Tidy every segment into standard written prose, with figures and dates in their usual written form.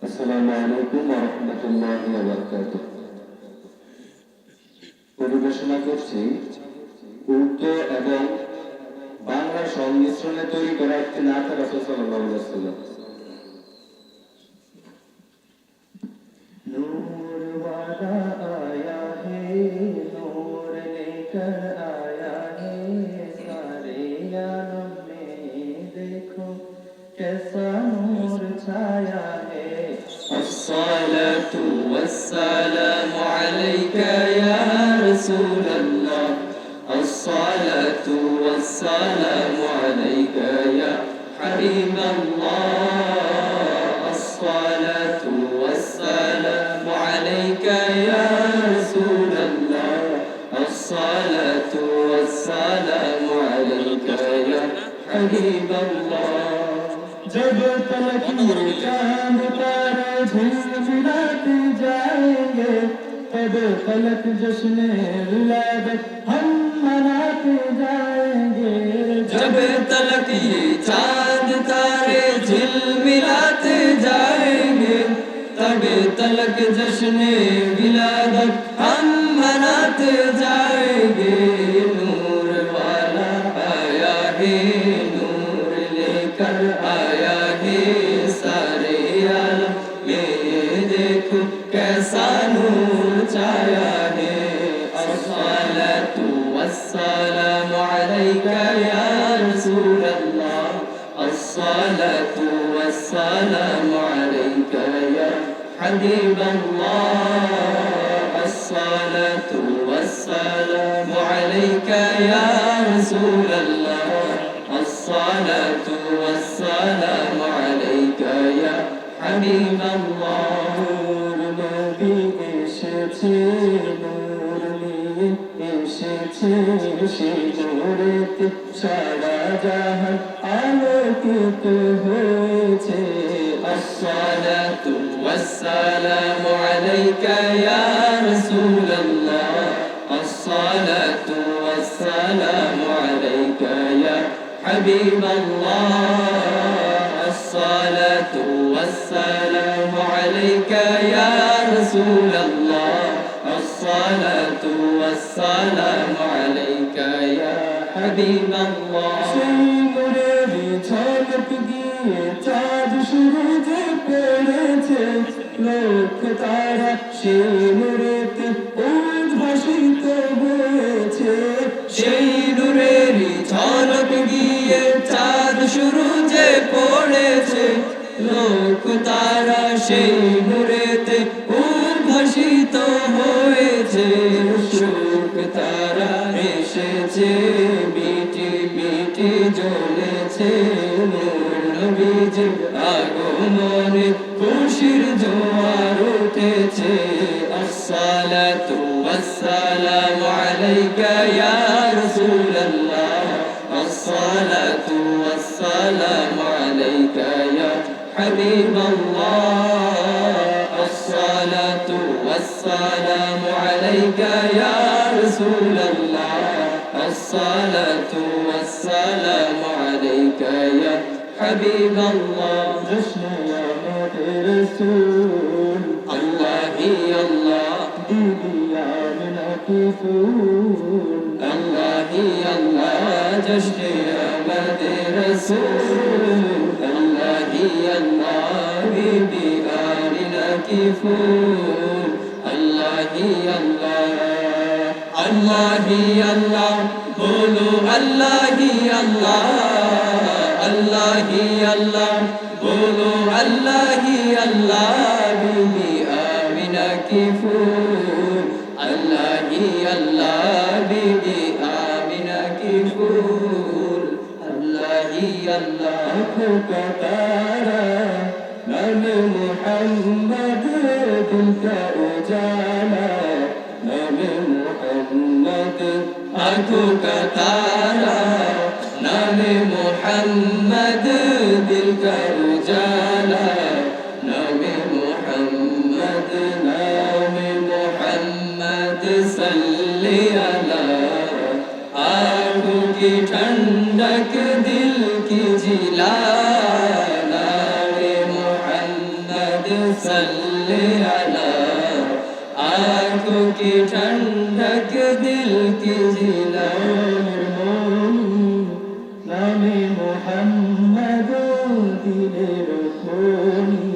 আসসালামু আলাইকুম ওয়া রাহমাতুল্লাহি ওয়া বারাকাতুহু। পরিবেশনা করছি উর্দু এবং বাংলা সংমিশ্রণে তৈরি করা একটি নাত রাসূল সাল্লাল্লাহু আলাইহি ওয়াসাল্লাম। নূর ওয়ালা আয়া হে নূর लेकर आया है सारे आलम में देखो कैसा नूर छाया है। الصلاة والسلام عليك يا رسول الله الصلاة والسلام عليك يا حبيب الله الصلاة والسلام عليك يا رسول الله الصلاة والسلام عليك يا حبيب الله। जब तलक ये चांद तारे झिलमिलाते जाएंगे तब तलक जश्न विलादत हम मनाते जाएंगे। जब तलक ये चांद तारे झिलमिलाते जाएंगे तब तलक जश्न विलादत हम मनाते जाएंगे। नूर वाला आया है नूर लेकर आया है सारे आलम में देखो कैसा नूर छाया है। अस्सलातु वस्सलामु अलैका या रसूल अल्लाह अस्सलातु वस्सलामु अलैका या हबीब अल्लाह अस्सलातु वस्सलामु अलैका या रसूल अल्लाह अस्सलातु वस्सलामु अलैका या हबीब अल्लाह। नूर नबी एसेছে নূর নিয়ে এসেছে সেই নূরেতে সারা জাহান আলোকিত হয়েছে। الصلاة والسلام عليك يا رسول الله الصلاة والسلام عليك يا حبيب الله الصلاة والسلام عليك يا رسول الله الصلاة والسلام عليك يا حبيب الله। সেই নূরের ঝলক দিয়ে চাঁদ সূরজে পড়েছে লক্ষ তারা সেই নূরেতে উদ্ভাসিত হয়েছে। সেই নূরের ঝলক গিয়ে চাঁদ সূরজে পড়েছে লোক তারা সেই নূরেতে উদ্ভাসিত হয়েছে। শোক তারা এসেছে মিটি মিটি জ্বলেছে নূর নবীজির আগমনে খুশির জোয়ার উঠেছে। আসসালাতু ওয়াসসালামু আলাইকা ইয়া রাসূলুল্লাহ আসসালাতু ওয়াসসালামু আলাইকা ইয়া হাবিবাল্লাহ আসসালাতু ওয়াসসালামু আলাইকা ইয়া রাসূলুল্লাহ আসসালাতু ওয়াসসালামু আলাইকা ইয়া হাবিবাল্লাহ। জশ্ন আমাদের রাসূল আল্লাহ হি আল্লাহ বিবি আমিনা কি ফুল আল্লাহ হি আল্লাহ জশ্নে আমাদের রাসূল আল্লাহ হি আল্লাহ বিবি আমিনা কি ফুল আল্লাহ হি আল্লাহ আল্লাহ হি আল্লাহ বলো আল্লাহ হি আল্লাহ আল্লাহ হি আল্লাহ বলো আল্লাহ হি আল্লাহ বিবি আমিনা কি ফুল আল্লাহ হি আল্লাহ বিবি আমিনা কি ফুল আল্লাহ হি আল্লাহ। आँखों का तारा नाम मोहम्मद दिल का उजाला नाम मोहम्मद आँखों का तारा नाम मोहम्मद दिल का उजाला नाम मोहम्मद नाम मोहम्मद सल्ली अला आँखों की ठंडक दिल की जिला नाम मोहम्मद सल्ले अला आँखों की ठंडक दिल की नामे मोहम्मद दिलेर खोनी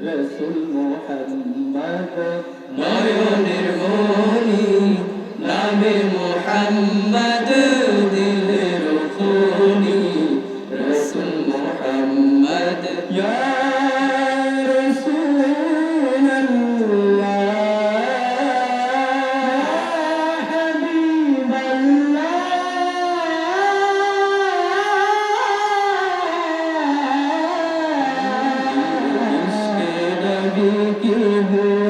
रसूल मोहम्मद नयনের মনি নামে মোহাম্মদ দিলের খনি রসুল মোহাম্মদ ইয়া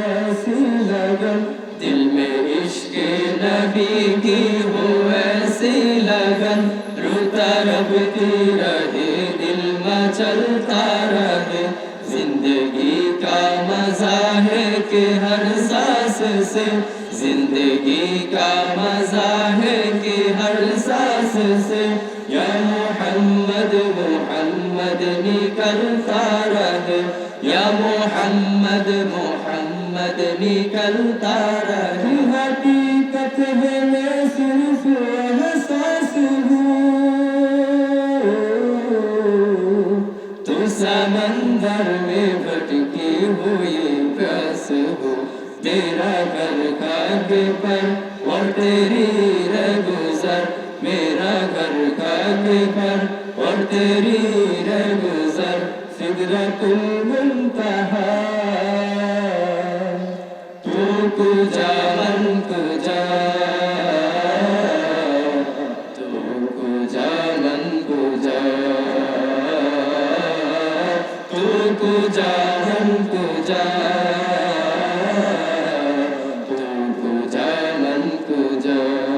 রাসূলুল্লাহ दिल में इश्क नबी की हो ऐसी लगन रोता रबती रहे दिल मचलता रहे जिंदगी का मजा है कि हर सांस से जिंदगी का मजा है कि हर सांस से या मोहम्मद मोहम्मद निकलता रहे या मोहम्मद मोहम्मद निकलता रहे हकीकत है मैं सिर्फ एहसास हूँ तो समंदर में भटकी हुई प्यास हो तेरा घर खाके पर और तेरी गुजर मेरा घर खाके पर और तेरी गुजर सिदरतुल मुंतहा तू कुजा मन कुजा तू कुजा मन कुजा तू कुजा मन कुजा तू कुजा मन कुजा